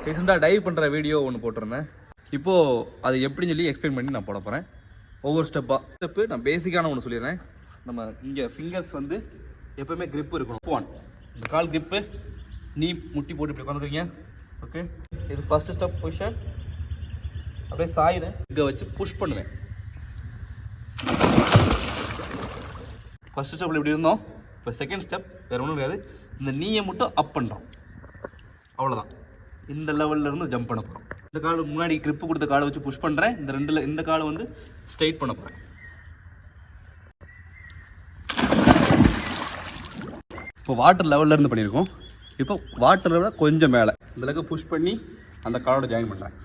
ரீசெண்டாக டைவ் பண்ணுற வீடியோ ஒன்று போட்டிருந்தேன். இப்போது அது எப்படின்னு சொல்லி எக்ஸ்பிளைன் பண்ணி நான் போட போகிறேன். ஒவ்வொரு ஸ்டெப்பு நான் பேசிக்கான ஒன்று சொல்லிடுறேன். நம்ம இங்கே ஃபிங்கர்ஸ் வந்து எப்போவுமே grip இருக்கணும். ஒன், இந்த கால் grip, நீ முட்டி போட்டு இப்படி உட்காந்துக்கிறீங்க. ஓகே, இது ஃபர்ஸ்ட் ஸ்டெப் பொசிஷன். அப்படியே சாயிறேன், இங்கே வச்சு புஷ் பண்ணுவேன். ஃபர்ஸ்ட் ஸ்டெப்பில் இப்படி இருந்தோம். இப்போ செகண்ட் ஸ்டெப் வேறு ஒன்றும் கிடையாது, இந்த நீயை மட்டும் அப் பண்ணுறோம். அவ்வளோதான். இந்த லெவலில் இருந்து ஜம்ப் பண்ண போகிறோம். இந்த கால் முன்னாடி கிரிப்பு கொடுத்த காலை வச்சு புஷ் பண்ணுறேன். இந்த காலை வந்து ஸ்ட்ரைட் பண்ண போகிறேன். இப்போ வாட்டர் லெவலில் இருந்து பண்ணியிருக்கோம். இப்போ வாட்டர் லெவலில் கொஞ்சம் மேலே இந்த அளவுக்கு புஷ் பண்ணி அந்த காலோட ஜாயின் பண்ணுறேன்.